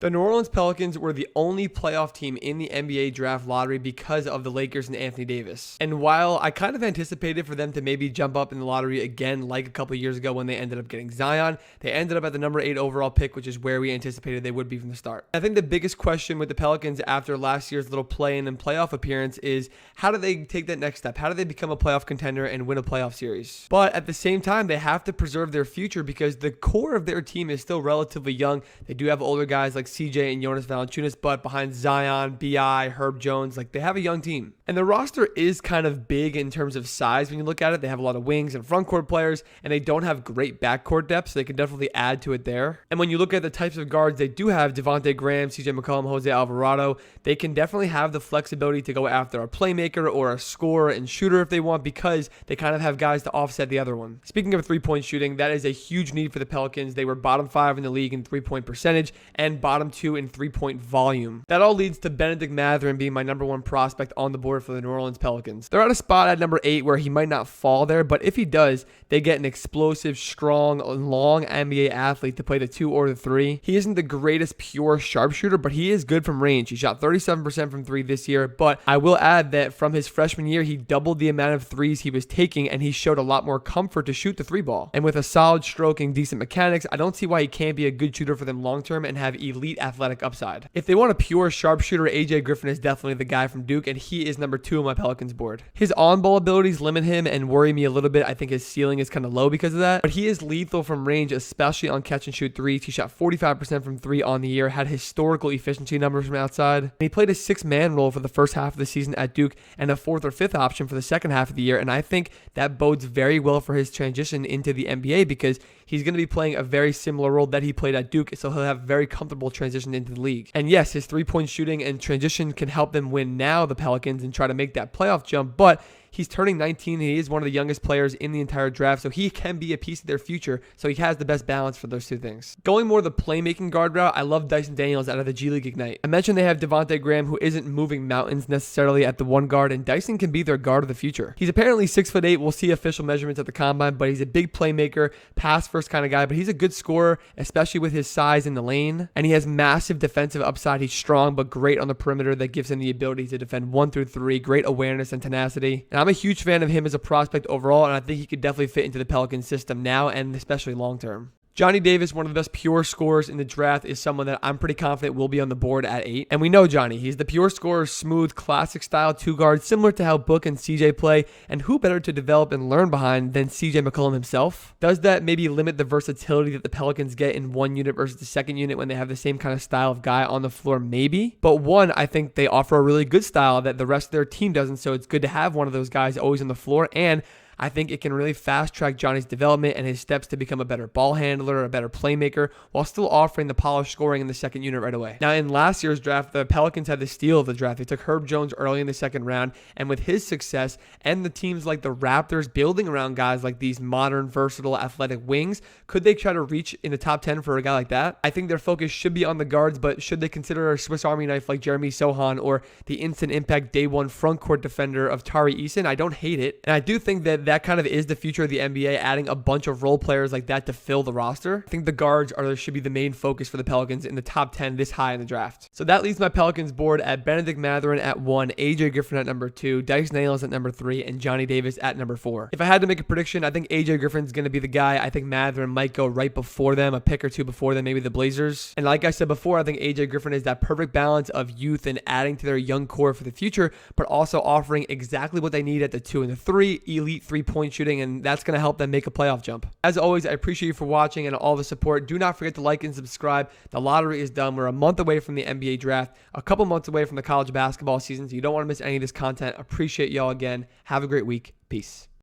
The New Orleans Pelicans were the only playoff team in the NBA draft lottery because of the Lakers and Anthony Davis. And while I kind of anticipated for them to maybe jump up in the lottery again like a couple years ago when they ended up getting Zion, they ended up at the number 8 overall pick, which is where we anticipated they would be from the start. I think the biggest question with the Pelicans after last year's little play-in and playoff appearance is how do they take that next step? How do they become a playoff contender and win a playoff series? But at the same time, they have to preserve their future because the core of their team is still relatively young. They do have older guys like CJ and Jonas Valanciunas, but behind Zion, BI, Herb Jones, like they have a young team. And the roster is kind of big in terms of size when you look at it. They have a lot of wings and front court players, and they don't have great backcourt depth, so they can definitely add to it there. And when you look at the types of guards they do have, Devontae Graham, CJ McCollum, Jose Alvarado, they can definitely have the flexibility to go after a playmaker or a scorer and shooter if they want because they kind of have guys to offset the other one. Speaking of three-point shooting, that is a huge need for the Pelicans. They were bottom 5 in the league in three-point percentage and bottom 2 in three-point volume. That all leads to Bennedict Mathurin being my number 1 prospect on the board for the New Orleans Pelicans. They're at a spot at number 8 where he might not fall there, but if he does, they get an explosive, strong, long NBA athlete to play the 2 or the 3. He isn't the greatest pure sharpshooter, but he is good from range. He shot 37% from 3 this year, but I will add that from his freshman year, he doubled the amount of threes he was taking, and he showed a lot more comfort to shoot the 3 ball. And with a solid stroke and decent mechanics, I don't see why he can't be a good shooter for them long term and have elite athletic upside. If they want a pure sharpshooter, AJ Griffin is definitely the guy from Duke, and he is number 2 on my Pelicans board. His on-ball abilities limit him and worry me a little bit. I think his ceiling is kind of low because of that, but he is lethal from range, especially on catch and shoot threes. He shot 45% from 3 on the year, had historical efficiency numbers from outside, and he played a 6-man role for the first half of the season at Duke and a 4th or 5th option for the second half of the year, and I think that bodes very well for his transition into the NBA because he's going to be playing a very similar role that he played at Duke, so he'll have very comfortable transition into the league. And yes, his three-point shooting and transition can help them win now, the Pelicans, and try to make that playoff jump, but he's turning 19 and he is one of the youngest players in the entire draft, so he can be a piece of their future, so he has the best balance for those two things. Going more the playmaking guard route, I love Dyson Daniels out of the G League Ignite. I mentioned they have Devontae Graham, who isn't moving mountains necessarily at the 1 guard, and Dyson can be their guard of the future. He's apparently 6'8", we'll see official measurements at the combine, but he's a big playmaker, pass-first kind of guy, but he's a good scorer, especially with his size in the lane, and he has massive defensive upside. He's strong, but great on the perimeter. That gives him the ability to defend 1 through 3, great awareness and tenacity, and I'm a huge fan of him as a prospect overall, and I think he could definitely fit into the Pelicans system now and especially long term. Johnny Davis, one of the best pure scorers in the draft, is someone that I'm pretty confident will be on the board at 8. And we know Johnny. He's the pure scorer, smooth, classic style 2 guard, similar to how Book and CJ play. And who better to develop and learn behind than CJ McCollum himself? Does that maybe limit the versatility that the Pelicans get in one unit versus the second unit when they have the same kind of style of guy on the floor? Maybe. But one, I think they offer a really good style that the rest of their team doesn't. So it's good to have one of those guys always on the floor. And I think it can really fast track Johnny's development and his steps to become a better ball handler, a better playmaker, while still offering the polished scoring in the second unit right away. Now, in last year's draft, the Pelicans had the steal of the draft. They took Herb Jones early in the second round, and with his success and the teams like the Raptors building around guys like these modern, versatile, athletic wings, could they try to reach in the top 10 for a guy like that? I think their focus should be on the guards, but should they consider a Swiss Army knife like Jeremy Sohan or the instant impact day 1 front court defender of Tari Eason? I don't hate it, and I do think that kind of is the future of the NBA, adding a bunch of role players like that to fill the roster. I think the guards should be the main focus for the Pelicans in the top 10 this high in the draft. So that leaves my Pelicans board at Bennedict Mathurin at 1, AJ Griffin at number 2, Dyson Daniels at number 3, and Johnny Davis at number 4. If I had to make a prediction, I think AJ Griffin's going to be the guy. I think Mathurin might go right before them, a pick or 2 before them, maybe the Blazers. And like I said before, I think AJ Griffin is that perfect balance of youth and adding to their young core for the future, but also offering exactly what they need at the 2 and the 3, elite three-point shooting, and that's going to help them make a playoff jump. As always, I appreciate you for watching and all the support. Do not forget to like and subscribe. The lottery is done. We're a month away from the NBA draft, a couple months away from the college basketball season, so you don't want to miss any of this content. Appreciate y'all again. Have a great week. Peace.